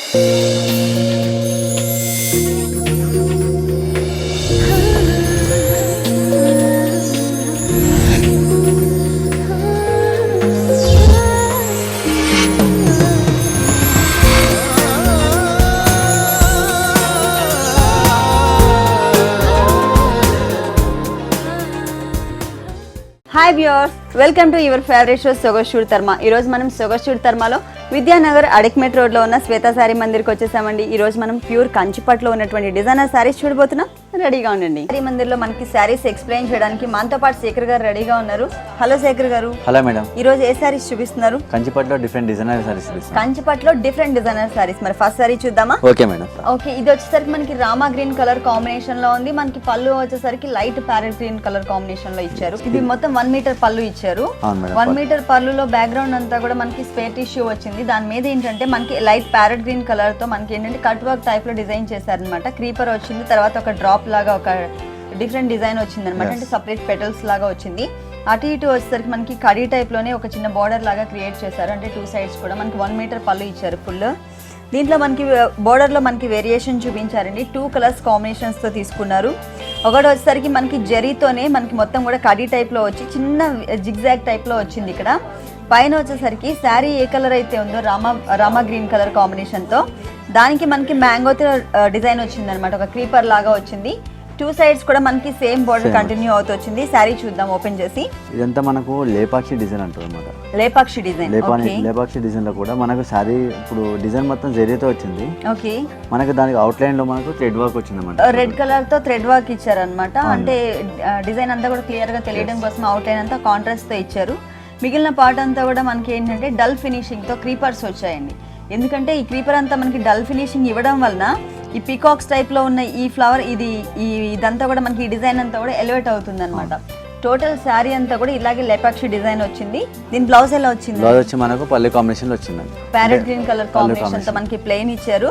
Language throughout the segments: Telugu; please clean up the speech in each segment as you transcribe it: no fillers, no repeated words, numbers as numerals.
Hi viewers, welcome to your favourite show Sogasu Chooda Tarama. ఈ రోజు మనం సొగస్చూడ్ తర్మాలో విద్యానగర్ అడిక్మెట్ రోడ్ లో ఉన్న శ్వేత శారీ మందిర్కి వచ్చేసామండి. ఈ రోజు మనం ప్యూర్ కంచిపట్లో ఉన్నటువంటి డిజైనర్ శారీస్ చూడబోతున్నాం. రెడీగా ఉండండి. శారీ మందిర్ లో మనకి శారీస్ ఎక్స్ప్లెయిన్ చేయడానికి మనతో పాటు శేఖర్ గారు రెడీగా ఉన్నారు. హలో శేఖర్ గారు. Hello madam. ఈ రోజు ఏ శారీస్ చూపిస్తున్నారు? కంచిపట్లో డిఫరెంట్ డిజైనర్ శారీస్ చూపిస్తాను. కంచిపట్లో డిఫరెంట్ డిజైనర్ శారీస్. మరి ఫస్ట్ శారీ చూద్దామా? Okay madam. ఓకే, ఇది వచ్చేసరికి మనకి రామా గ్రీన్ కలర్ కాంబినేషన్ లో ఉంది. మనకి పళ్ళు వచ్చేసరికి light parrot green colour combination లో ఇచ్చారు. ఇది మొత్తం 1 మీటర్ పళ్ళు ఇచ్చారు. 1 మీటర్ పళ్ళులో బ్యాక్గ్రౌండ్ అంతా కూడా మనకి స్పేర్ టిష్యూ వచ్చింది. దాని మీద ఏంటంటే మనకి లైట్ ప్యారెట్ గ్రీన్ కలర్ తో మనకి ఏంటంటే కట్ వర్క్ టైప్ లో డిజైన్ చేశారనమాట. క్రీపర్ వచ్చింది, తర్వాత ఒక డ్రాప్ లాగా ఒక డిఫరెంట్ డిజైన్ వచ్చింది అనమాట. అంటే సపరేట్ పెటల్స్ లాగా వచ్చింది. అటు ఇటు వచ్చేసరికి మనకి కడీ టైప్ లోనే ఒక చిన్న బార్డర్ లాగా క్రియేట్ చేశారు. అంటే 2 సైడ్స్ కూడా మనకి 1 మీటర్ పళ్ళు ఇచ్చారు ఫుల్. దీంట్లో మనకి బోర్డర్ లో మనకి వేరియేషన్ చూపించారండి. 2 కలర్స్ కాంబినేషన్స్ తో తీసుకున్నారు. ఒకటి వచ్చేసరికి మనకి జరీతోనే మనకి మొత్తం కూడా కడీ టైప్ లో వచ్చి చిన్న జిగ్జాగ్ టైప్ లో వచ్చింది. ఇక్కడ పైన వచ్చేసరికి శారీ ఏ కలర్ అయితే ఉందో రామా గ్రీన్ కలర్ కాంబినేషన్ తో దానికి మనకి మ్యాంగోతో డిజైన్ వచ్చింది అనమాట. ఒక క్రీపర్ లాగా వచ్చింది. 2 సైడ్స్ కూడా మనకి సేమ్ బోర్డర్ కంటిన్యూ అవుతూ వచ్చింది. శారీ చూద్దాం ఓపెన్ చేసి. ఇదంతా మనకు లేపాక్షి డిజైన్ అంటారు అన్నమాట. లేపాక్షి డిజైన్. లేపాక్షి డిజైన్ లో కూడా మనకు శారీ ఇప్పుడు డిజైన్ మొత్తం జరీతో వచ్చింది. ఓకే, మనకు దానికి అవుట్ లైన్ లో మనకు థ్రెడ్ వర్క్ వచ్చింది అన్నమాట. రెడ్ కలర్ తో థ్రెడ్ వర్క్ ఇచ్చారనమాట. అంటే డిజైన్ అంతా కూడా క్లియర్ గా తెలియడం కోసం అవుట్ లైన్ అంతా కాంట్రాస్ట్ తో ఇచ్చారు. మిగిలిన పార్ట్ అంతా కూడా మనకి ఏంటంటే డల్ ఫినిషింగ్ తో క్రీపర్స్ వచ్చాయండి. ఎందుకంటే ఈ క్రీపర్ అంతా మనకి డల్ ఫినిషింగ్ ఇవ్వడం వలన ఈ పీకాక్స్ టైప్ లో ఉన్న ఈ ఫ్లవర్ ఇదంతా కూడా మనకి ఈ డిజైన్ అంతా కూడా ఎలివేట్ అవుతుంది అనమాట. టోటల్ శారీ అంతా కూడా ఇలాగే లేపాక్షి డిజైన్ వచ్చింది. దీని బ్లౌజ్ ఎలా వచ్చింది? బ్లౌజ్ వచ్చి మనకు పల్లె కాంబినేషన్ లో వచ్చింది. ప్యారెట్ గ్రీన్ కలర్ కాంబినేషన్ తో మనకి ప్లెయిన్ ఇచ్చారు.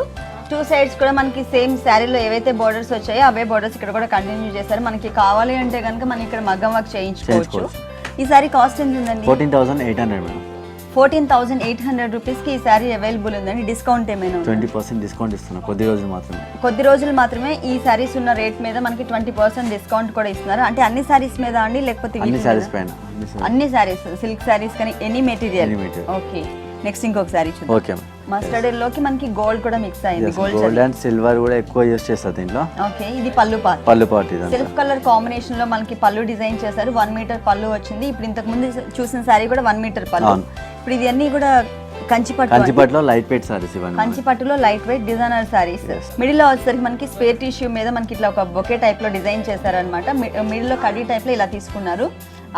2 సైడ్స్ కూడా మనకి సేమ్ శారీలో ఏవైతే బోర్డర్స్ వచ్చాయో అవే బోర్డర్స్ ఇక్కడ కూడా కంటిన్యూ చేశారు. మనకి కావాలి అంటే కనుక మనం ఇక్కడ మగ్గం వర్క్ చేయించుకోవచ్చు. ఈ సారీ కాస్ట్ ఎంత ఉందండి? 14,800 మేడం. 14,800 రూపీస్ కి ఈ సారీ అవైలబుల్ ఉందండి. డిస్కౌంట్ ఏమైనా? 20% డిస్కౌంట్ ఇస్తున్నాం. కొద్ది రోజులు మాత్రమే ఈ సారీస్ ఉన్న రేట్ మీద మనకి 20% డిస్కౌంట్ కూడా ఇస్తున్నారు. అంటే అన్ని సారీస్ మీద అండి, లేకపోతే అన్ని సారీస్ పైన? అన్ని సారీస్, సిల్క్ సారీస్ కానీ ఎనీ మెటీరియల్. ఓకే, నెక్స్ట్ ఇంకొక సారీ చూద్దాం. ఓకే, మస్టర్డ్ ఎల్లోకి మనకి గోల్డ్ కూడా మిక్స్ అయింది. గోల్డ్ అండ్ సిల్వర్ కూడా ఎక్కువ యూస్ చేస్తారు దీంట్లో. ఓకే, ఇది పళ్ళు పార్ట్. సిల్క్ కలర్ కాంబినేషన్ లో మనకి పళ్ళు డిజైన్ చేశారు. 1 మీటర్ పళ్ళు వచ్చింది. ఇప్పుడు ఇంతకు ముందు చూసిన సారీ కూడా 1 మీటర్ పళ్ళు. ఇప్పుడు ఇది అన్ని కూడా కంచిపట్టులో లైట్ వెయిట్ సారీస్. ఇవన్నీ కంచిపట్టులో light weight designer sarees. Middle లో వచ్చేసరికి మనకి స్పేర్ టిష్యూ మీద మనకి ఇట్లా ఒక బొకే టైప్ లో డిజైన్ చేశారనమాట. మిడిల్ లో కడీ టైప్ లో ఇలా తీసుకున్నారు.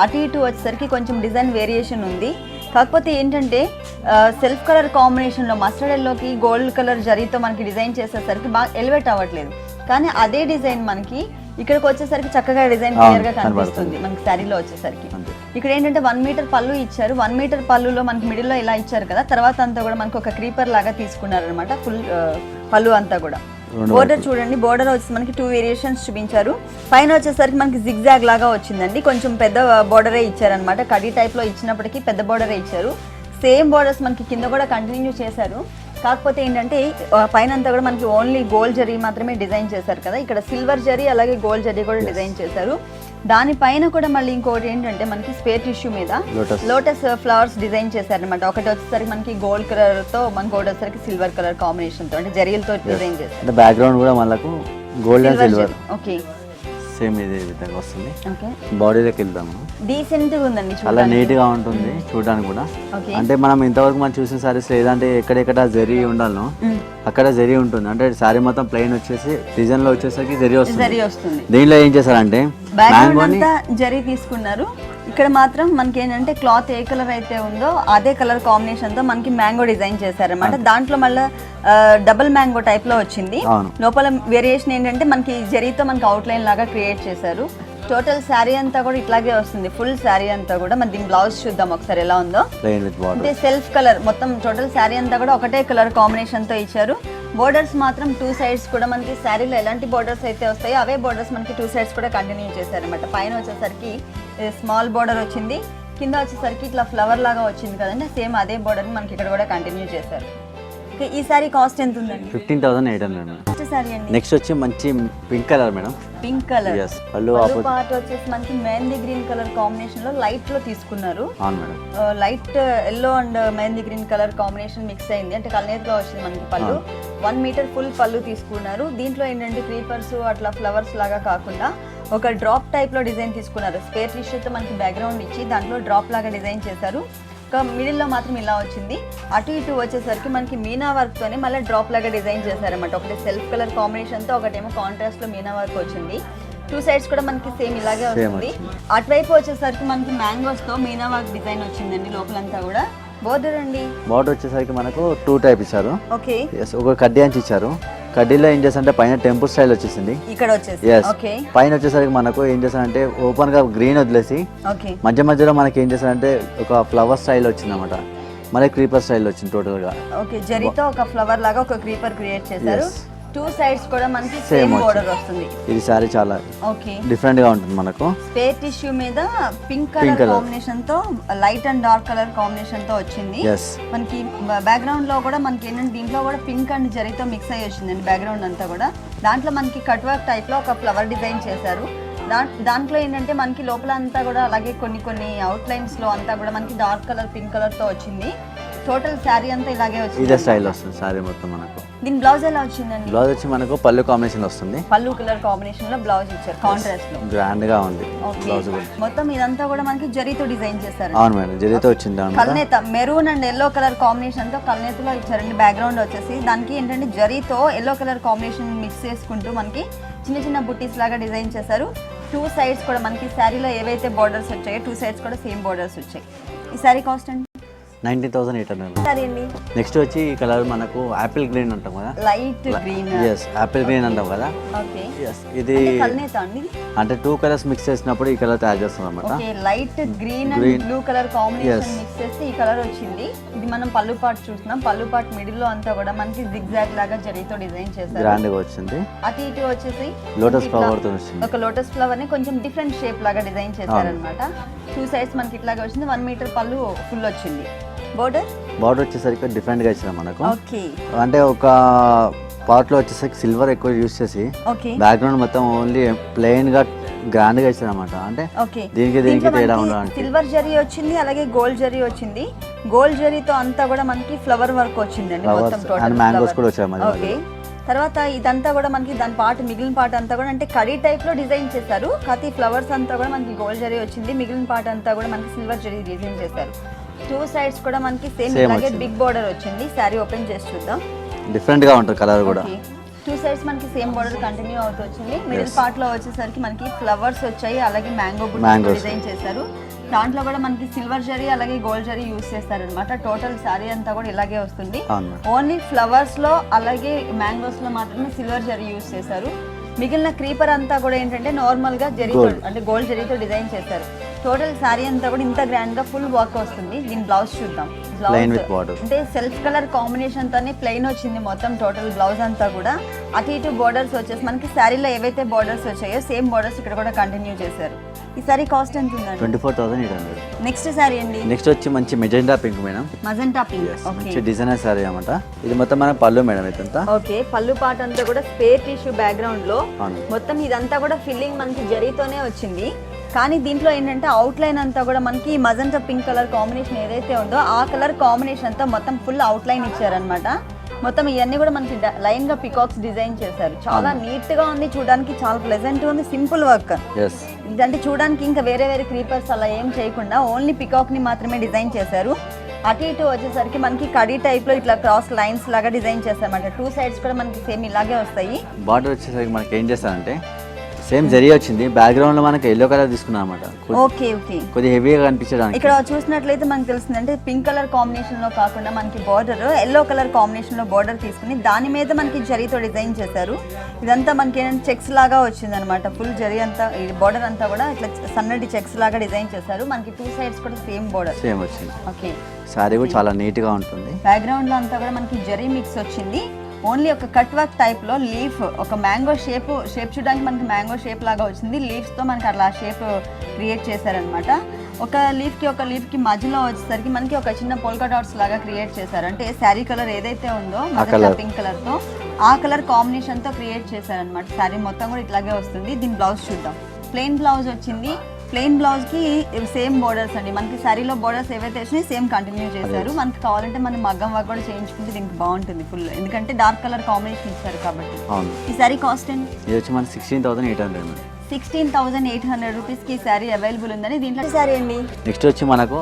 అటు ఇటు వచ్చేసరికి కొంచెం డిజైన్ వేరియేషన్ ఉంది. కాకపోతే ఏంటంటే సెల్ఫ్ కలర్ కాంబినేషన్లో మస్టర్డ్ ఎల్లోకి గోల్డ్ కలర్ జరీతో మనకి డిజైన్ చేసేసరికి బాగా ఎలివేట్ అవ్వట్లేదు. కానీ అదే డిజైన్ మనకి ఇక్కడికి వచ్చేసరికి చక్కగా డిజైన్ క్లియర్ గా కనిపిస్తుంది మనకి శారీలో వచ్చేసరికి. ఇక్కడ ఏంటంటే 1 మీటర్ పళ్ళు ఇచ్చారు. 1 మీటర్ పళ్ళులో మనకి మిడిల్ లో ఇలా ఇచ్చారు కదా, తర్వాత అంతా కూడా మనకి ఒక క్రీపర్ లాగా తీసుకున్నారు అనమాట. ఫుల్ పళ్ళు అంతా కూడా. బోర్డర్ చూడండి, బోర్డర్ వచ్చి మనకి 2 వేరియేషన్స్ చూపించారు. పైన వచ్చేసరికి మనకి జిగ్జాగ్ లాగా వచ్చిందండి. కొంచెం పెద్ద బోర్డరే ఇచ్చారనమాట. కడీ టైప్ లో ఇచ్చినప్పటికీ పెద్ద బోర్డరే ఇచ్చారు. సేమ్ బోర్డర్స్ మనకి కింద కూడా కంటిన్యూ చేశారు. కాకపోతే ఏంటంటే పైన అంతా కూడా మనకి ఓన్లీ గోల్డ్ జరీ మాత్రమే డిజైన్ చేశారు కదా. ఇక్కడ సిల్వర్ జరీ అలాగే గోల్డ్ జరీ కూడా డిజైన్ చేశారు. దానిపైన కూడా మళ్ళీ ఇంకోటి ఏంటంటే మనకి స్పేర్ టిష్యూ మీద లోటస్ ఫ్లవర్స్ డిజైన్ చేశారనమాట. ఒకటి వచ్చేసరికి మనకి గోల్డ్ కలర్ తో, మనకి వచ్చేసరికి సిల్వర్ కలర్ కాంబినేషన్ తో, అంటే జరీలతో డిజైన్ చేశారు. బ్యాక్గ్రౌండ్ కూడా మనకు gold and silver. Okay, same ఇదే విధంగా వస్తుంది. బాడీలోకి వెళ్తాము. డీసెంట్ గా ఉందండి, చాలా నీట్ గా ఉంటుంది చూడడానికి కూడా. అంటే మనం ఇంతవరకు మనం చూసిన సారీస్ లేదంటే ఎక్కడెక్కడ జరీ ఉండాలనో అక్కడ జరీ ఉంటుంది. అంటే సారీ మొత్తం ప్లెయిన్ వచ్చేసి డిజైన్ లో వచ్చేసరికి జరీ వస్తుంది. దీనిలో ఏం చేశారంటే జరీ తీసుకున్నారు. ఇక్కడ మాత్రం మనకి ఏంటంటే క్లాత్ ఏ కలర్ అయితే ఉందో అదే కలర్ కాంబినేషన్ తో మనకి మ్యాంగో డిజైన్ చేశారనమాట. దాంట్లో మళ్ళీ డబుల్ మ్యాంగో టైప్ లో వచ్చింది. లోపల వేరియేషన్ ఏంటంటే మనకి జరీతో మనకి అవుట్ లైన్ లాగా క్రియేట్ చేశారు. టోటల్ శారీ అంతా కూడా ఇట్లాగే వస్తుంది, ఫుల్ శారీ అంతా కూడా. మరి దీని బ్లౌజ్ చూద్దాం ఒకసారి ఎలా ఉందో. అంటే సెల్ఫ్ కలర్ మొత్తం టోటల్ శారీ అంతా కూడా ఒకటే కలర్ కాంబినేషన్ తో ఇచ్చారు. బోర్డర్స్ మాత్రం 2 సైడ్స్ కూడా మనకి శారీలో ఎలాంటి బోర్డర్స్ అయితే వస్తాయో అవే బోర్డర్స్ మనకి 2 సైడ్స్ కూడా కంటిన్యూ చేశారనమాట. పైన వచ్చేసరికి స్మాల్ బోర్డర్ వచ్చింది, కింద వచ్చేసరికి ఇట్లా ఫ్లవర్ లాగా వచ్చింది కదండి. సేమ్ అదే బోర్డర్ మనకి ఇక్కడ కూడా కంటిన్యూ చేశారు. ఓకే, ఈ సారీ కాస్ట్ ఎంత ఉందండి? 15,800 నెక్స్ట్ సారీ అండి, నెక్స్ట్ వచ్చి మంచి pink colour madam. Pink colour. yes పళ్ళు పార్ట్ వచ్చేసి మనకి మెహందీ గ్రీన్ కలర్ కాంబినేషన్ లో లైట్ లో తీసుకున్నారు. అవును madam. Light yellow and mehndi green colour combination mix అయింది, అంటే కల్నేత్ గా వచ్చింది మనకి పళ్ళు. 1 మీటర్ ఫుల్ పళ్ళు తీసుకున్నారు. దీంట్లో ఏంటంటే క్రీపర్స్ అట్లా ఫ్లవర్స్ లాగా కాకుండా ఒక డ్రాప్ టైప్ లో డిజైన్ తీసుకున్నారు. స్పేర్ టిష్యూతో మనకి బ్యాక్గ్రౌండ్ ఇచ్చి దాంట్లో డ్రాప్ లాగా డిజైన్ చేశారు. ఒక మిడిల్లో మాత్రం ఇలా వచ్చింది. అటు ఇటు వచ్చేసరికి మనకి మీనా వర్క్ తోనే మళ్ళీ డ్రాప్ లాగా డిజైన్ చేశారన్నమాట. ఒకటి సెల్ఫ్ కలర్ కాంబినేషన్ తో, ఒకటేమో కాంట్రాస్ట్ లో మీనా వర్క్ వచ్చింది. 2 సైడ్స్ కూడా మనకి సేమ్ ఇలాగే వస్తుంది. అటువైపు వచ్చేసరికి మనకి మ్యాంగోస్ తో మీనా వర్క్ డిజైన్ వచ్చిందండి లోపలంతా కూడా. బోర్డర్ అండి, బోర్డర్ వచ్చేసరికి మనకు 2 టైప్ ఇచ్చారు. ఓకే, ఒక కడ్డీ అంచి ఇచ్చారు. కడ్డీలో ఏం చేస్తారంటే పైన టెంపుల్ స్టైల్ వచ్చేసింది. ఇక్కడ వచ్చేసి ఓకే, పైన వచ్చేసరికి మనకు ఏం చేస్తారంటే ఓపెన్ గా గ్రీన్ వదిలేసి ఓకే మధ్య మధ్యలో మనకి ఏం చేస్తారంటే ఒక ఫ్లవర్ స్టైల్ వచ్చింది అనమాట. మళ్ళీ క్రీపర్ స్టైల్ వచ్చింది టోటల్ గా. ఓకే, జరీతో ఒక ఫ్లవర్ లాగా ఒక క్రీపర్ క్రియేట్ చేశారు. 2 సైడ్స్ కూడా మనకి సేమ్ బోర్డర్ వస్తుంది. ఇది సారీ చాలా ఓకే డిఫరెంట్ గా ఉంటుంది మనకు. స్పేర్ టిష్యూ మీద పింక్ కలర్ కాంబినేషన్ తో light and dark colour combination తో వచ్చింది. మనకి బ్యాక్గ్రౌండ్ లో కూడా మనకి ఏంటంటే దీంట్లో కూడా పింక్ అండ్ జరీతో మిక్స్ అయ్యి వచ్చిందండి బ్యాక్గ్రౌండ్ అంతా కూడా. దాంట్లో మనకి కట్ వర్క్ టైప్ లో ఒక ఫ్లవర్ డిజైన్ చేశారు. దాంట్లో ఏంటంటే మనకి లోపల అంతా కూడా అలాగే కొన్ని అవుట్ లైన్స్ లో అంతా కూడా మనకి డార్క్ కలర్ పింక్ కలర్ తో వచ్చింది. టోటల్ శారీ అంతా ఇలాగే వచ్చింది. ఇదే స్టైల్ వస్తుంది శారీ మొత్తం మనకు. దీని బ్లౌజ్ ఎలా వచ్చిందండి? బ్లౌజ్ వచ్చి మనకు పళ్ళు కాంబినేషన్ వస్తుంది. పళ్ళు కలర్ కాంబినేషన్ లో బ్లౌజ్ ఇచ్చారు కాంట్రాస్ట్ లో. గ్రాండ్ గా ఉంది బ్లౌజ్ కూడా. మొత్తం ఇదంతా కూడా మనకి జరీతో డిజైన్ చేశారు. అవును మేడం, జరీతో వచ్చింది. కల్నేత maroon and yellow colour combination తో కల్నేతలో ఇచ్చారండి. బ్యాక్గ్రౌండ్ వచ్చేసి దానికి ఏంటంటే జరీతో ఎల్లో కలర్ కాంబినేషన్ మిక్స్ చేసుకుంటూ మనకి చిన్న చిన్న బుట్టీస్ లాగా డిజైన్ చేశారు. 2 సైడ్స్ కూడా మనకి శారీలో ఏవైతే బోర్డర్స్ వచ్చాయో 2 సైడ్స్ కూడా సేమ్ బోర్డర్స్ వచ్చాయి. ఈ శారీ కాస్ట్ అండి 19,800. సరే అండి. నెక్స్ట్ వచ్చి ఈ కలర్ మనకు యాపిల్ గ్రీన్ అంటాం కదా. Light green. yes Apple green అంటాం కదా. ఓకే, yes ఇది కల్నేత అండి. అంటే 2 కలర్స్ మిక్స్ చేసినప్పుడు ఈ కలర్ తయారు చేస్తాం అన్నమాట. Okay, light green and blue colour combination mix చేస్తే ఈ కలర్ వచ్చింది. ఇది మనం పళ్ళు పార్ట్ చూస్తున్నాం. పళ్ళు పార్ట్ మిడిల్ లో అంతా కూడా మనకి జిగ్జాగ్ లాగా జరీతో డిజైన్ చేశారు. గ్రాండ్ గా వచ్చింది. అటు ఇటు వచ్చేసి లోటస్ ఫ్లవర్ తో వచ్చింది. ఒక లోటస్ ఫ్లవర్ ని కొంచెం డిఫరెంట్ షేప్ లాగా డిజైన్ చేశారన్నమాట. 2 సైడ్స్ మనకి ఇట్లాగా వచ్చింది. 1 మీటర్ పళ్ళు ఫుల్ వచ్చింది. బోర్డర్ వచ్చేసరికి డిఫరెంట్ గా ఇచ్చారు మనకు. ఓకే, అంటే ఒక పార్ట్ లో వచ్చేసరికి సిల్వర్ ఎక్కువ యూస్ చేసి బ్యాక్గ్రౌండ్ మొత్తం ఓన్లీ ప్లెయిన్ గా గ్రాండ్ గా ఇచ్చారు అనమాట. అంటే దీనికి తేడా ఉండడానికి సిల్వర్ జరీ వచ్చింది, అలాగే గోల్డ్ జరీ వచ్చింది. గోల్డ్ జరీతో అంతా కూడా మనకి ఫ్లవర్ వర్క్ వచ్చిందండి మొత్తం టోటల్. మ్యాంగోస్ కూడా వచ్చాయి. ఓకే, తర్వాత ఇదంతా కూడా మనకి దాని పార్ట్ మిగిలిన పార్ట్ అంతా కూడా అంటే కడీ టైప్ లో డిజైన్ చేశారు. కాకపోతే ఫ్లవర్స్ అంతా కూడా మనకి గోల్డ్ జరీ వచ్చింది. మిగిలిన పార్ట్ అంతా కూడా మనకి సిల్వర్ జరీ డిజైన్ చేశారు. 2 సైడ్స్ కూడా మనకి సేమ్ అలాగే బిగ్ బోర్డర్ వచ్చింది. శారీ ఓపెన్ చేసి చూద్దాం. డిఫరెంట్ గా ఉంటుంది కలర్ కూడా. 2 సైడ్స్ మనకి సేమ్ బోర్డర్ కంటిన్యూ అవుతూ వచ్చింది. మిడిల్ పార్ట్ లో వచ్చేసరికి మనకి ఫ్లవర్స్ వచ్చాయి, అలాగే మ్యాంగో బుట్ట డిజైన్ చేశారు. దాంట్లో కూడా మనకి సిల్వర్ జరీ అలాగే గోల్డ్ జరీ యూస్ చేస్తారనమాట. టోటల్ శారీ అంతా కూడా ఇలాగే వస్తుంది. ఓన్లీ ఫ్లవర్స్ లో అలాగే మ్యాంగోస్ లో మాత్రమే సిల్వర్ జరీ యూస్ చేశారు. మిగిలిన క్రీపర్ అంతా కూడా ఏంటంటే నార్మల్ గా జరీతో అంటే గోల్డ్ జరీతో డిజైన్ చేశారు. టోటల్ శారీ అంతా కూడా ఇంత గ్రాండ్ గా ఫుల్ వర్క్ వస్తుంది. దీని బ్లౌజ్ చూద్దాం. బ్లౌజ్ అంటే సెల్ఫ్ కలర్ కాంబినేషన్ తోనే ప్లెయిన్ వచ్చింది మొత్తం టోటల్ బ్లౌజ్ అంతా కూడా. అటు ఇటు బోర్డర్స్ వచ్చేసి మనకి శారీలో ఏవైతే బోర్డర్స్ వచ్చాయో సేమ్ బోర్డర్స్ ఇక్కడ కూడా కంటిన్యూ చేశారు. ఈ సారీ కాస్ట్ ఎంత ఉందండి? 24,800. నెక్స్ట్ సారీ అండి. నెక్స్ట్ వచ్చి మంచి magenta pink madam. Magenta pink. మంచి డిజైనర్ సారీ అన్నమాట. ఇది మొత్తం మన పళ్ళు మేడం ఇదంతా. ఓకే, పళ్ళు పార్ట్ అంతా కూడా స్పేర్ టిష్యూ బ్యాక్గ్రౌండ్ లో మొత్తం ఇదంతా కూడా ఫిల్లింగ్ మనకి జరీతోనే వచ్చింది. కానీ దీంట్లో ఏంటంటే అవుట్ లైన్ అంతా కూడా మనకి మజెంటా పింక్ కలర్ కాంబినేషన్ ఏదైతే ఉందో ఆ కలర్ కాంబినేషన్ అంతా మొత్తం ఫుల్ అవుట్ లైన్ ఇచ్చారనమాట. మొత్తం ఇవన్నీ కూడా మనకి లైన్ గా పికాక్స్ డిజైన్ చేశారు. చాలా నీట్ గా ఉంది చూడడానికి, చాలా ప్లెజెంట్ ఉంది. సింపుల్ వర్క్ ఇదంటే చూడడానికి ఇంకా వేరే క్రీపర్స్ అలా ఏం చేయకుండా ఓన్లీ పికాక్ ని మాత్రమే డిజైన్ చేశారు. అటు ఇటు వచ్చేసరికి మనకి కడీ టైప్ లో ఇట్లా క్రాస్ లైన్స్ లాగా డిజైన్ చేస్తారన్నమాట. 2 సైడ్స్ కూడా మనకి సేమ్ ఇలాగే వస్తాయి. బార్డర్ వచ్చేసరికి మనకి ఏం చేస్తారంటే సేమ్ జరీ వచ్చింది. బ్యాక్గ్రౌండ్ లో మనకి ఎల్లో కలర్ తీసుకున్నాం అన్నమాట. ఓకే ఓకే, కొద్దిగా హెవీగా కనిపించడానికి. ఇక్కడ చూసినట్లయితే మనకి తెలుస్తుంది అంటే పింక్ కలర్ కాంబినేషన్ లో కాకుండా మనకి బార్డర్ ఎల్లో కలర్ కాంబినేషన్ లో బార్డర్ తీసుకుని దాని మీద మనకి జరీతో డిజైన్ చేశారు. ఇదంతా మనకి ఏంటంటే చెక్స్ లాగా వచ్చింది అనమాట. ఫుల్ జరీ అంతా బార్డర్ అంతా కూడా ఇట్లా సన్నటి చెక్స్ లాగా డిజైన్ చేశారు. మనకి 2 సైడ్స్ కూడా సేమ్ బార్డర్ సేమ్ వచ్చింది. ఓకే, సారీ కూడా చాలా నీట్ గా ఉంటుంది. బ్యాక్గ్రౌండ్ లో అంతా కూడా మనకి జరీ మిక్స్ వచ్చింది. ఓన్లీ ఒక కట్ వర్క్ టైప్ లో లీఫ్ ఒక మ్యాంగో షేప్ చూడడానికి మనకి మ్యాంగో షేప్ లాగా వచ్చింది. లీవ్స్ తో మనకి అట్లా షేప్ క్రియేట్ చేశారనమాట. ఒక లీఫ్ కి మధ్యలో వచ్చేసరికి మనకి ఒక చిన్న పోల్కా డాట్స్ లాగా క్రియేట్ చేశారు. అంటే శారీ కలర్ ఏదైతే ఉందో పింక్ కలర్ తో ఆ కలర్ కాంబినేషన్ తో క్రియేట్ చేశారనమాట. శారీ మొత్తం కూడా ఇట్లాగే వస్తుంది. దీని బ్లౌజ్ చూద్దాం. ప్లెయిన్ బ్లౌజ్ వచ్చింది. ప్లెయిన్ బ్లౌజ్ కి సేమ్ బోర్డర్స్ అండి. మనకి శారీలో బోర్డర్స్ ఏవైతే వచ్చినాయి సేమ్ కంటిన్యూ చేశారు. మనకి కావాలంటే మనం మగ్గం వర్క్ కూడా చేయించుకుంటే దీనికి బాగుంటుంది ఫుల్, ఎందుకంటే డార్క్ కలర్ కాంబినేషన్ ఇచ్చారు కాబట్టి. ఈ శారీ కాస్ట్ అండి ఇది వచ్చి మనకి 16,800. 16,800 రూపీస్కి ఈ శారీ అవైలబుల్ ఉందని. దీంట్లో శారీ అండి. నెక్స్ట్ వచ్చి మనకు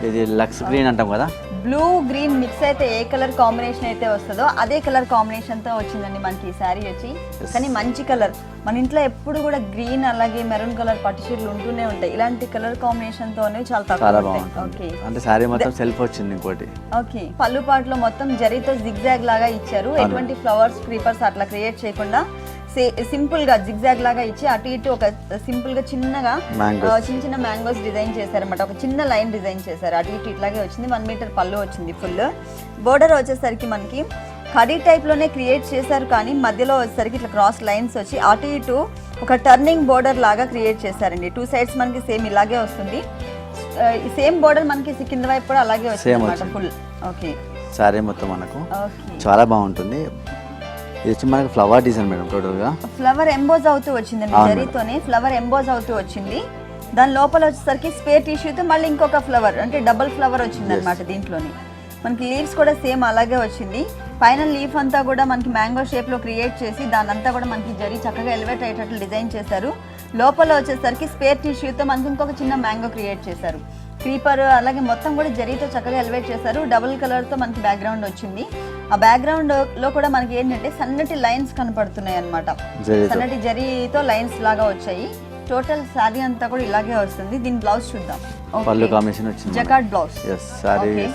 ఇది లక్స్ గ్రీన్ అంటాం కదా, బ్లూ గ్రీన్ మిక్స్ అయితే ఏ కలర్ కాంబినేషన్ అయితే వస్తుందో అదే కలర్ కాంబినేషన్తో వచ్చిందండి మనకి ఈ శారీ వచ్చి. కానీ మంచి కలర్, మన ఇంట్లో ఎప్పుడు కూడా గ్రీన్ అలాగే మెరూన్ కలర్ పట్టు చీరలు ఉంటూనే ఉంటాయి. ఇలాంటి కలర్ కాంబినేషన్తోనే చాలా బాగుంటుంది. అంటే శారీ మొత్తం సెల్ఫ్ వచ్చింది. ఇంకోటి ఓకే, పళ్ళు పాటలో మొత్తం జరీతో జిగ్జాగ్ లాగా ఇచ్చారు. ఎటువంటి ఫ్లవర్స్ క్రీపర్స్ అట్లా క్రియేట్ చేయకుండా సింపుల్ గా జిగ్జాగ్ లాగా ఇచ్చి అటు ఇటు ఒక సింపుల్ గా చిన్నగా చిన్న మ్యాంగోస్ డిజైన్ చేశారన్నమాట. ఒక చిన్న లైన్ డిజైన్ చేశారు. అటు ఇటు ఇట్లాగే వచ్చింది. 1 మీటర్ పళ్ళు వచ్చింది. ఫుల్ బోర్డర్ వచ్చేసరికి మనకి కడీ టైప్ లోనే క్రియేట్ చేశారు, కానీ మధ్యలో వచ్చేసరికి ఇట్లా క్రాస్ లైన్స్ వచ్చి అటు ఇటు ఒక టర్నింగ్ బోర్డర్ లాగా క్రియేట్ చేశారండి. 2 సైడ్స్ మనకి సేమ్ ఇలాగే వస్తుంది. ఈ సేమ్ బోర్డర్ మనకి కింద వైపు కూడా అలాగే వస్తుంది అన్నమాట ఫుల్. ఓకే, సారీ మొత్తం మనకు చాలా బాగుంటుంది. ఇది వచ్చి మనకి ఫ్లవర్ డిజైన్ మేడం. టోటల్ గా ఫ్లవర్ ఎంబోజ్ అవుతూ వచ్చిందండి. జరీతోనే ఫ్లవర్ ఎంబోజ్ అవుతూ వచ్చింది. దాని లోపల వచ్చేసరికి స్పేర్ టిష్యూతో మళ్ళీ ఇంకొక ఫ్లవర్, అంటే డబుల్ ఫ్లవర్ వచ్చింది అనమాట. దీంట్లోని మనకి లీవ్స్ కూడా సేమ్ అలాగే వచ్చింది. పైన లీఫ్ అంతా కూడా మనకి మ్యాంగో షేప్ లో క్రియేట్ చేసి దాని అంతా కూడా మనకి జరీ చక్కగా ఎలివేట్ అయ్యేటట్లు డిజైన్ చేశారు. లోపల వచ్చేసరికి స్పేర్ టిష్యూతో మనకి ఇంకొక చిన్న మ్యాంగో క్రియేట్ చేశారు. క్రీపర్ అలాగే మొత్తం కూడా జరీతో చక్కగా ఎలివేట్ చేశారు. డబుల్ కలర్ తో మనకి బ్యాక్గ్రౌండ్ వచ్చింది. ఆ బ్యాక్గ్రౌండ్ లో కూడా మనకి ఏంటంటే సన్నటి లైన్స్ కనపడుతున్నాయి అన్నమాట. సన్నటి జరీతో లైన్స్ లాగా వచ్చాయి. టోటల్ శారీ అంతా కూడా ఇలాగే వస్తుంది. దీని బ్లౌజ్ చూద్దాం. పళ్ళు కాంబినేషన్ వచ్చింది, జకార్డ్ బ్లౌజ్.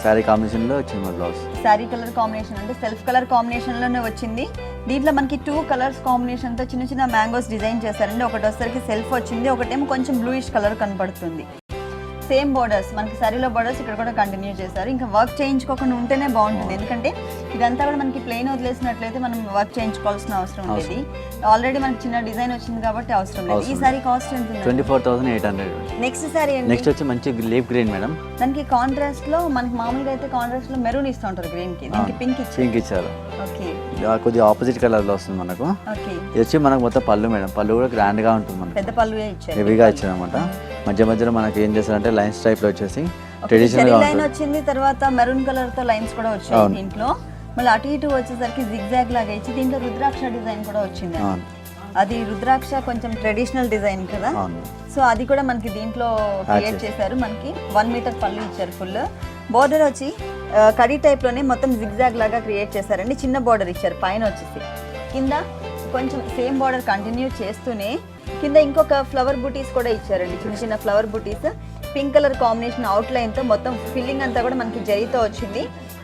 శారీ కాంబినేషన్ లో వచ్చింది బ్లౌజ్. శారీ కలర్ కాంబినేషన్ అంటే సెల్ఫ్ కలర్ కాంబినేషన్ లోనే వచ్చింది. దీంట్లో మనకి 2 కలర్స్ కాంబినేషన్ తో చిన్న చిన్న మ్యాంగోస్ డిజైన్ చేశారండి. ఒకటి వచ్చేసరికి సెల్ఫ్ వచ్చింది, ఒకటేమో కొంచెం బ్లూయిష్ కలర్ కనపడుతుంది. సేమ్ బోర్డర్స్ మనకి శారీలో బోర్డర్స్ ఇక్కడ కూడా కంటిన్యూ చేశారు. ఇంకా వర్క్ చేయించుకోకుండా ఉంటేనే బాగుంటుంది, ఎందుకంటే ఇదంతా కూడా మనకి ప్లెయిన్ వదిలేసినట్లయితే మనం వర్క్ చేయించుకోవాల్సిన అవసరం లేదు. ఆల్రెడీ మనకి చిన్న డిజైన్ వచ్చింది కాబట్టి అవసరం లేదు. ఈ సారీ కాస్ట్ ఎంత? 24,800. నెక్స్ట్ సారీ ఏంటి? నెక్స్ట్ వచ్చి మంచి లీఫ్ గ్రీన్ మేడం. దానికి కాంట్రాస్ట్ లో మనకి మామూలుగా అయితే కాంట్రాస్ట్ లో మెరూన్ ఇస్తూ ఉంటారు గ్రీన్ కి, దీనికి పింక్ ఇచ్చారు. ఓకే, కొద్దిగా ఆపోజిట్ కలర్ లో వస్తుంది మనకు. ఓకే, ఇది వచ్చి మనకు మొత్తం పళ్ళు మేడం. పళ్ళు కూడా గ్రాండ్ గా ఉంటుంది మనకు. పెద్ద పళ్ళు ఇచ్చారు, హెవీగా ఇచ్చారు అనమాట. మధ్య మధ్యలో మనకి ఏం చేస్తారంటే లైన్స్ టైప్ లో వచ్చేసి ట్రెడిషనల్ గా లైన్ వచ్చింది. తర్వాత మెరూన్ కలర్ తో లైన్స్ కూడా వచ్చాయి దీంట్లో. మళ్ళీ అటు ఇటు వచ్చేసరికి జిగ్జాగ్ లాగా ఇచ్చి దీంట్లో రుద్రాక్ష డిజైన్ కూడా వచ్చింది. అది రుద్రాక్ష కొంచెం ట్రెడిషనల్ డిజైన్ కదా, సో అది కూడా మనకి దీంట్లో క్రియేట్ చేశారు. మనకి 1 మీటర్ పళ్ళు ఇచ్చారు. ఫుల్ బోర్డర్ వచ్చి కడీ టైప్ లోనే మొత్తం జిగ్జాగ్ లాగా క్రియేట్ చేశారండి. చిన్న బోర్డర్ ఇచ్చారు. పైన వచ్చేసి కింద కొంచెం సేమ్ బోర్డర్ కంటిన్యూ చేస్తూనే కింద ఇంకొక ఫ్లవర్ బుటీస్ కూడా ఇచ్చారండి. చిన్న చిన్న ఫ్లవర్ బుటీస్ pink colour combination out line తో మొత్తం ఫిల్లింగ్ అంతా కూడా మనకి జరీతో వచ్చింది.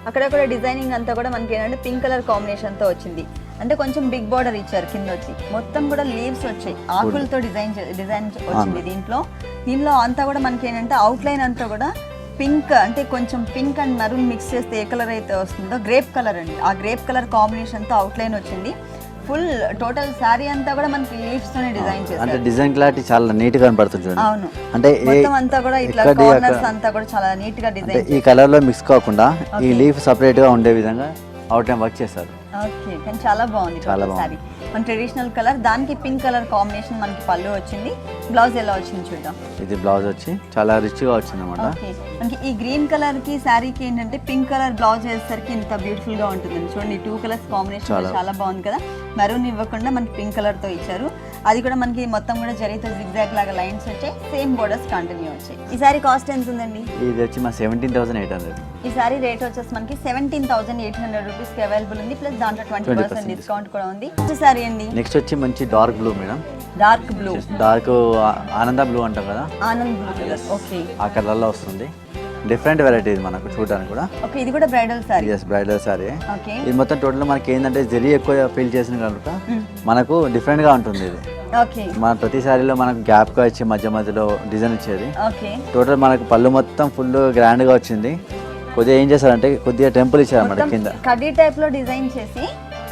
అక్కడక్కడ డిజైనింగ్ అంతా కూడా మనకి ఏంటంటే పింక్ కలర్ కాంబినేషన్ తో వచ్చింది. అంటే కొంచెం బిగ్ బార్డర్ ఇచ్చారు. కింద వచ్చి మొత్తం కూడా లీవ్స్ వచ్చాయి, ఆకులతో డిజైన్ వచ్చింది. దీంట్లో అంతా కూడా మనకి ఏంటంటే అవుట్ లైన్ అంతా కూడా పింక్, అంటే కొంచెం పింక్ అండ్ మెరూన్ మిక్స్ చేస్తే ఏ కలర్ అయితే వస్తుందో గ్రేప్ కలర్ అండి. ఆ గ్రేప్ కలర్ కాంబినేషన్ తో అవుట్ లైన్ వచ్చింది. ఫుల్ టోటల్ శారీ అంతా కూడా మనకి లీవ్స్ తోనే డిజైన్ చేశారు. అంటే డిజైన్ క్లారిటీ చాలా నీట్ గా కనపడుతుంది. అవును, అంటే మొత్తం అంతా కూడా ఇట్లా కార్నర్స్ అంతా కూడా చాలా నీట్ గా డిజైన్. ఈ కలర్ లో మిక్స్ కాకుండా ఈ లీఫ్ సెపరేట్ గా ఉండే విధంగా అవుట్ లైన్ వర్క్ చేశారు. ఓకే, కానీ చాలా బాగుంది సారీ. మన ట్రెడిషనల్ కలర్, దానికి పింక్ కలర్ కాంబినేషన్ మనకి పళ్ళు వచ్చింది. బ్లౌజ్ ఎలా వచ్చింది చూద్దాం. ఇది బ్లౌజ్ వచ్చి చాలా రిచ్ గా వచ్చింది అన్నమాట. ఓకే, మనకి ఈ గ్రీన్ కలర్ కి శారీకి ఏంటంటే పింక్ కలర్ బ్లౌజ్ వేసేసరికి ఇంత బ్యూటిఫుల్ గా ఉంటుంది. చూడండి, 2 కలర్స్ కాంబినేషన్ చాలా బాగుంది కదా. మెరూన్ ఇవ్వకుండా మనకి పింక్ కలర్ తో ఇచ్చారు. అది కూడా మనకి మొత్తం కూడా జరీతో జిగ్జాగ్ లాగా లైన్స్ వచ్చాయి. సేమ్ బోర్డర్స్ కంటిన్యూ వచ్చాయి. ఈ సారీ కాస్ట్ ఎంత ఉందండి? ఇది వచ్చి మా 17,800. ఈ సారీ రేట్ వచ్చేసి మనకి 17,800 రూపీస్ కి అవైలబుల్ ఉంది. ప్లస్ దాంట్లో 20% డిస్కౌంట్ కూడా ఉంది. సారీ అండి. నెక్స్ట్ వచ్చి మంచి dark blue madam. Dark blue, dark ఆనంద బ్లూ అంటాం కదా, ఆనంద్ బ్లూ. ఓకే, ఆ కలర్ లో వస్తుంది. డిఫరెంట్ వెరైటీ ఇది మనకు చూడడానికి కూడా. ఓకే, ఇది కూడా bridal sorry. yes, bridal sorry. Okay, ఇది మొత్తం టోటల్ మనకి ఏంటంటే జరీ ఎక్కువ ఫీల్ చేసిన కనుక మనకు డిఫరెంట్ గా ఉంటుంది ఇది. ఓకే, మన ప్రతి సారీలో మనకు గ్యాప్ గా ఇచ్చి మధ్య మధ్యలో డిజైన్ ఇచ్చేది. ఓకే, టోటల్ మనకు పళ్ళు మొత్తం ఫుల్ గ్రాండ్ గా వచ్చింది. కొద్దిగా ఏం చేశారంటే కొద్దిగా టెంపుల్ ఇచ్చారు అన్నమాట కింద. కడ్డీ టైప్ లో డిజైన్ చేసి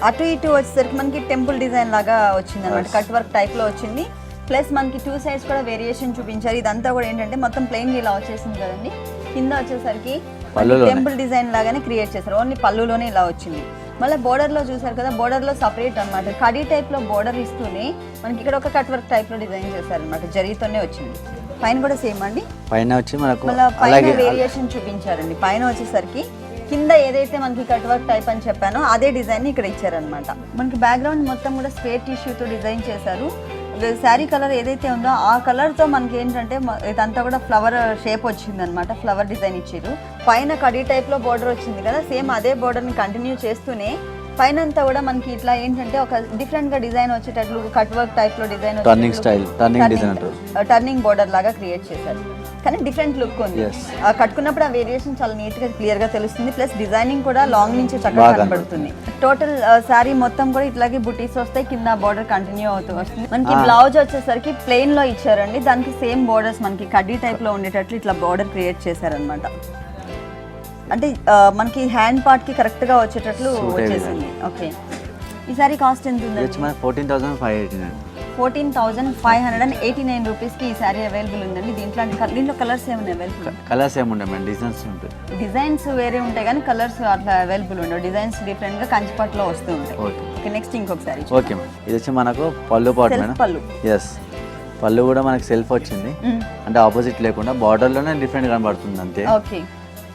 అటు ఇటు వచ్చేసరికి మనకి టెంపుల్ డిజైన్ లాగా వచ్చింది అన్నమాట. కట్ వర్క్ టైప్ లో వచ్చింది. ప్లస్ మనకి 2 సైడ్స్ కూడా వేరియేషన్ చూపించారు. ఇదంతా కూడా ఏంటంటే మొత్తం ప్లెయిన్ ఇలా వచ్చేసింది కదండి. కింద వచ్చేసరికి టెంపుల్ డిజైన్ లాగానే క్రియేట్ చేశారు. ఓన్లీ పళ్ళులోనే ఇలా వచ్చింది. మళ్ళీ బోర్డర్లో చూసారు కదా, బోర్డర్లో సపరేట్ అనమాట కడీ టైప్లో బోర్డర్ ఇస్తూనే మనకి ఇక్కడ ఒక కట్ వర్క్ టైప్లో డిజైన్ చేశారనమాట. జరీతోనే వచ్చింది. పైన కూడా సేమ్ అండి. పైన వచ్చి మనకు మళ్ళీ పైన వేరియేషన్ చూపించారండి. పైన వచ్చేసరికి కింద ఏదైతే మనకి కట్ వర్క్ టైప్ అని చెప్పానో అదే డిజైన్ ఇక్కడ ఇచ్చారనమాట. మనకి బ్యాక్గ్రౌండ్ మొత్తం కూడా స్క్వేర్ టిష్యూతో డిజైన్ చేశారు. శారీ కలర్ ఏదైతే ఉందో ఆ కలర్తో మనకి ఏంటంటే ఇదంతా కూడా ఫ్లవర్ షేప్ వచ్చింది అనమాట. ఫ్లవర్ డిజైన్ ఇచ్చారు. పైన కడీ టైప్లో బోర్డర్ వచ్చింది కదా, సేమ్ అదే బోర్డర్ని కంటిన్యూ చేస్తూనే పైన అంతా కూడా మనకి ఇట్లా ఏంటంటే ఒక డిఫరెంట్గా డిజైన్ వచ్చేటట్లు కట్ వర్క్ టైప్లో డిజైన్ టర్నింగ్ బోర్డర్ లాగా క్రియేట్ చేశారు. కానీ డిఫరెంట్ లుక్ ఉంది. కట్టుకున్నప్పుడు ఆ వేరియేషన్ చాలా నీట్గా క్లియర్గా తెలుస్తుంది. ప్లస్ డిజైనింగ్ కూడా లాంగ్ నుంచి చక్కగా కనబడుతుంది. టోటల్ శారీ మొత్తం కూడా ఇట్లాగే బుటీస్ వస్తాయి. కింద బోర్డర్ కంటిన్యూ అవుతూ వస్తుంది. మనకి బ్లౌజ్ వచ్చేసరికి ప్లెయిన్ లో ఇచ్చారండి. దానికి సేమ్ బోర్డర్స్ మనకి కడ్డీ టైప్ లో ఉండేటట్లు ఇట్లా బోర్డర్ క్రియేట్ చేశారనమాట. అంటే మనకి హ్యాండ్ పార్ట్ కి కరెక్ట్ గా వచ్చేటట్లు వచ్చేసింది. ఓకే, ఈ సారీ కాస్ట్ ఎంత ఉందండి? 14,589 రూపీస్కి ఈ సారీ అవైలబుల్ ఉందండి. దీంట్లో కలర్స్ ఏమైనా అవైలబుల్? కలర్స్ ఏముంటాయి, డిజైన్స్ ఉంటాయి. డిజైన్స్ వేరే ఉంటాయి కానీ కలర్స్ అట్లా అవైలబుల్ ఉండవు. డిజైన్స్ డిఫరెంట్ గా కంచిపట్లో వస్తూ ఉంటాయి. ఓకే, నెక్స్ట్ ఇంకొక సారీ. ఓకే మేడం, ఇది వచ్చి మనకు పళ్ళు పార్ట్ మేడం. పళ్ళు, ఎస్, పళ్ళు కూడా మనకి సెల్ఫ్ వచ్చింది. అంటే ఆపోజిట్ లేకుండా బార్డర్ లోనే డిఫరెంట్ కనబడుతుంది అంతే. ఓకే,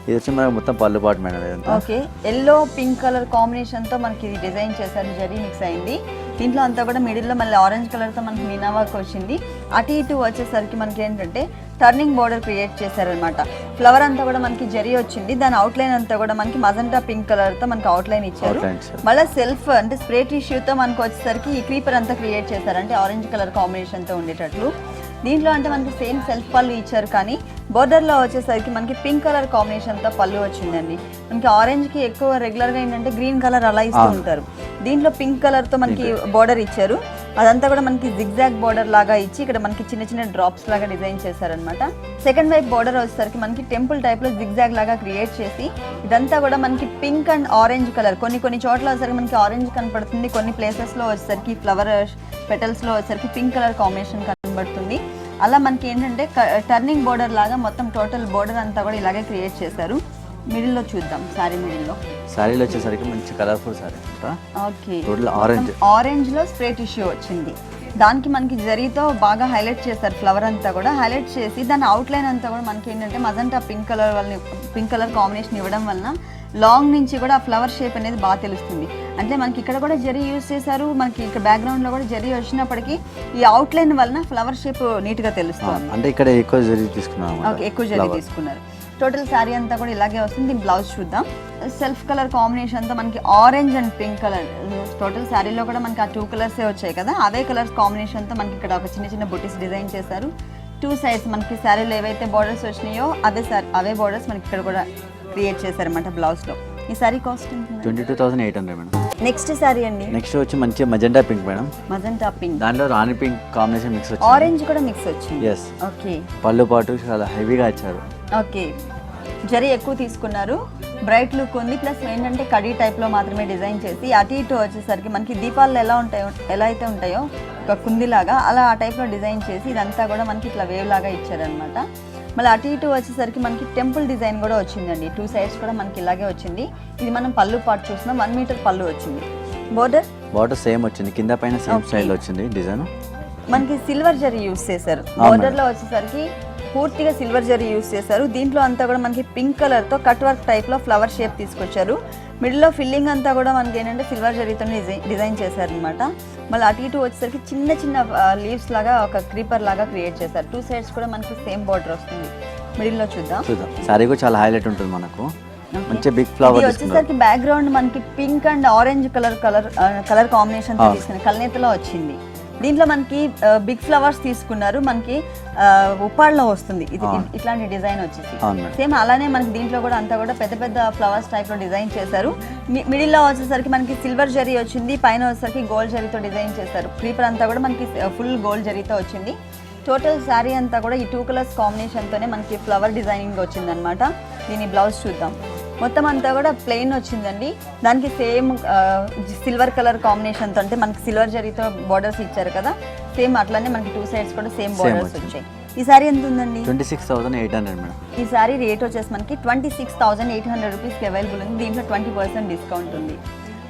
ఇది వచ్చి మనకు మొత్తం పళ్ళు part madam. Okay, yellow pink colour combination తో మనకి ఇది డిజైన్ చేశారు. జరీ మిక్స్ అయింది. దీంట్లో అంతా కూడా మిడిల్ లో మళ్ళీ ఆరెంజ్ కలర్ తో మనకి మీనా వర్క్ వచ్చింది. అటు ఇటు వచ్చేసరికి మనకి ఏంటంటే టర్నింగ్ బోర్డర్ క్రియేట్ చేశారనమాట. ఫ్లవర్ అంతా కూడా మనకి జరీ వచ్చింది. దాని అవుట్లైన్ అంతా కూడా మనకి మజంటా పింక్ కలర్ తో మనకి అవుట్లైన్ ఇచ్చారు. మళ్ళీ సెల్ఫ్ అంటే స్ప్రే టిష్యూతో మనకి వచ్చేసరికి ఈ క్రీపర్ అంతా క్రియేట్ చేశారు. అంటే ఆరెంజ్ కలర్ కాంబినేషన్ తో ఉండేటట్లు. దీంట్లో అంటే మనకి సేమ్ సెల్ఫ్ పళ్ళు ఇచ్చారు. కానీ బోర్డర్లో వచ్చేసరికి మనకి పింక్ కలర్ కాంబినేషన్తో పళ్ళు వచ్చిందండి. మనకి ఆరెంజ్కి ఎక్కువ రెగ్యులర్గా ఏంటంటే గ్రీన్ కలర్ అలా ఇస్తూ ఉంటారు. దీంట్లో పింక్ కలర్తో మనకి బోర్డర్ ఇచ్చారు. అదంతా కూడా మనకి జిగ్జాగ్ బోర్డర్ లాగా ఇచ్చి ఇక్కడ మనకి చిన్న చిన్న డ్రాప్స్ లాగా డిజైన్ చేశారనమాట. సెకండ్ వైపు బోర్డర్ వచ్చేసరికి మనకి టెంపుల్ టైప్లో జిగ్జాగ్ లాగా క్రియేట్ చేసి ఇదంతా కూడా మనకి పింక్ అండ్ ఆరెంజ్ కలర్ కొన్ని చోట్ల వచ్చేసరికి మనకి ఆరెంజ్ కనపడుతుంది. కొన్ని ప్లేసెస్లో వచ్చేసరికి ఫ్లవర్ పెటల్స్లో వచ్చేసరికి పింక్ కలర్ కాంబినేషన్ కనబడుతుంది. అలా మనకి ఏంటంటే టర్నింగ్ బోర్డర్ లాగా మొత్తం టోటల్ బోర్డర్ అంతా కూడా ఇలాగే క్రియేట్ చేశారు. మిడిల్లో చూద్దాం. సారీ మిడిల్లో సారీలో వచ్చేసరికి మంచి కలర్ఫుల్ సారీ. ఓకే, ఆరెంజ్ లో స్ప్రే టిష్యూ వచ్చింది. దానికి మనకి జరీతో బాగా హైలైట్ చేస్తారు. ఫ్లవర్ అంతా కూడా హైలైట్ చేసి దాని అవుట్లైన్ అంతా కూడా మనకి ఏంటంటే మజంటా పింక్ కలర్ కాంబినేషన్ ఇవ్వడం వలన లాంగ్ నుంచి కూడా ఆ ఫ్లవర్ షేప్ అనేది బాగా తెలుస్తుంది. అంటే మనకి ఇక్కడ కూడా జరీ యూజ్ చేశారు. మనకి ఇక్కడ బ్యాక్గ్రౌండ్ లో కూడా జరీ వచ్చినప్పటికీ ఈ అవుట్లైన్ వలన ఫ్లవర్ షేప్ నీట్ గా తెలుస్తుంది. అంటే ఇక్కడ ఎక్కువ జరీ తీసుకున్నారు. ఓకే, ఎక్కువ జరీ తీసుకున్నారు. టోటల్ శారీ అంతా కూడా ఇలాగే వస్తుంది. దీని బ్లౌజ్ చూద్దాం. సెల్ఫ్ కలర్ కాంబినేషన్తో మనకి orange and pink colour. Total శారీలో కూడా మనకి ఆ 2 కలర్సే వచ్చాయి కదా, అవే కలర్స్ కాంబినేషన్తో మనకి ఇక్కడ ఒక చిన్న చిన్న బుటీస్ డిజైన్ చేశారు. 2 సైడ్స్ మనకి శారీలో ఏవైతే బార్డర్స్ వచ్చినాయో అవే బార్డర్స్ మనకి ఇక్కడ కూడా క్రియేట్ చేశారన్నమాట బ్లౌజ్లో. ఈ sari cost 22,800 madam. Next sari అండి. నెక్స్ట్ వచ్చి మంచి magenta pink madam. Magenta pink, దాంట్లో రాణి పింక్ కాంబినేషన్ మిక్స్ వచ్చింది. ఆరెంజ్ కూడా మిక్స్ వచ్చింది. Yes, okay. పళ్ళు పాటు చాలా హెవీగా ఇచ్చారు. ఓకే, జరీ ఎక్కువ తీసుకున్నారు. బ్రైట్ లుక్ ఉంది. ప్లస్ ఏంటంటే కడీ టైప్లో మాత్రమే డిజైన్ చేసి అటు ఇటు వచ్చేసరికి మనకి దీపాలు ఎలా అయితే ఉంటాయో ఒక కుందిలాగా అలా ఆ టైప్లో డిజైన్ చేసి ఇదంతా కూడా మనకి ఇట్లా వేవ్ లాగా ఇచ్చారనమాట. మళ్ళీ అటు ఇటు వచ్చేసరికి మనకి టెంపుల్ డిజైన్ కూడా వచ్చిందండి. 2 సైడ్స్ కూడా మనకి ఇలాగే వచ్చింది. ఇది మనం పళ్ళు పాటు చూస్తున్నాం. 1 మీటర్ పళ్ళు వచ్చింది. బోర్డర్ సేమ్ వచ్చింది. కింద పైన సేమ్ స్టైల్ వచ్చింది. డిజైన్ మనకి సిల్వర్ జరీ యూస్ చేశారు. బోర్డర్లో వచ్చేసరికి పూర్తిగా సిల్వర్ జరీ యూస్ చేశారు. దీంట్లో అంతా కూడా మనకి పింక్ కలర్తో కట్ వర్క్ టైప్లో ఫ్లవర్ షేప్ తీసుకొచ్చారు. మిడిల్లో ఫిల్లింగ్ అంతా కూడా మనకి ఏంటంటే సిల్వర్ జరీతో డిజైన్ చేశారనమాట. మళ్ళీ అటు ఇటు వచ్చేసరికి చిన్న చిన్న లీవ్స్ లాగా ఒక క్రీపర్ లాగా క్రియేట్ చేశారు. 2 సైడ్స్ కూడా మనకి సేమ్ బార్డర్ వస్తుంది. మిడిల్లో చూద్దాం. సారీ కూడా చాలా హైలైట్ ఉంటుంది మనకు. మంచి బిగ్ ఫ్లవర్ వచ్చేసరికి బ్యాక్గ్రౌండ్ మనకి pink and orange colour combination తీసుకుని కల్నేతలో వచ్చింది. దీంట్లో మనకి బిగ్ ఫ్లవర్స్ తీసుకున్నారు. మనకి ఉప్పాడలో వస్తుంది ఇది ఇట్లాంటి డిజైన్ వచ్చేసి. సేమ్ అలానే మనకి దీంట్లో కూడా అంతా కూడా పెద్ద పెద్ద ఫ్లవర్స్ టైప్లో డిజైన్ చేశారు. మిడిల్లో వచ్చేసరికి మనకి సిల్వర్ జరీ వచ్చింది. పైన వచ్చేసరికి గోల్డ్ జరీతో డిజైన్ చేశారు. క్రీపర్ అంతా కూడా మనకి ఫుల్ గోల్డ్ జరీతో వచ్చింది. టోటల్ శారీ అంతా కూడా ఈ 2 కలర్స్ కాంబినేషన్తోనే మనకి ఫ్లవర్ డిజైనింగ్ వచ్చిందనమాట. దీని బ్లౌజ్ చూద్దాం. మొత్తం అంతా కూడా ప్లెయిన్ వచ్చిందండి. దానికి సేమ్ సిల్వర్ కలర్ కాంబినేషన్తో, అంటే మనకి సిల్వర్ జరీతో బార్డర్స్ ఇచ్చారు కదా, సేమ్ అట్లానే మనకి 2 sides కూడా సేమ్ బార్డర్స్ వచ్చాయి. ఈ సారీ ఎంత ఉందండి? 26,800 మేడం. ఈ సారీ రేట్ వచ్చేసి మనకి 26,800 రూపీస్కి అవైలబుల్ ఉంది. దీంట్లో 20% డిస్కౌంట్ ఉంది.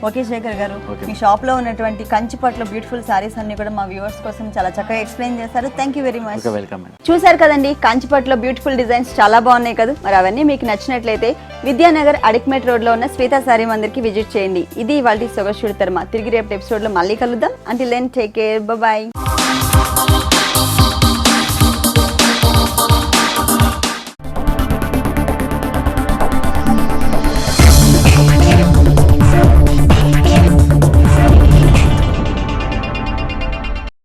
ఓకే శేఖర్ గారు, మీ షాప్లో ఉన్నటువంటి కంచిపట్లో బ్యూటిఫుల్ సారీస్ అన్ని కూడా మా వ్యూవర్స్ కోసం చాలా చక్కగా ఎక్స్ప్లెయిన్ చేశారు. Thank you very much. Welcome. చూసారు కదండి, కంచిపట్లో బ్యూటిఫుల్ డిజైన్స్ చాలా బాగున్నాయి కదా. మరి అవన్నీ మీకు నచ్చినట్లయితే విద్యానగర్ అడిక్మెట్ రోడ్లో ఉన్న శ్వేత సారీ మందిర్కి విజిట్ చేయండి. ఇది ఇవాళ సొగసు చూడతారు. తిరిగి రేపు ఎపిసోడ్లో మళ్ళీ కలుద్దాం. Until then take care, bye.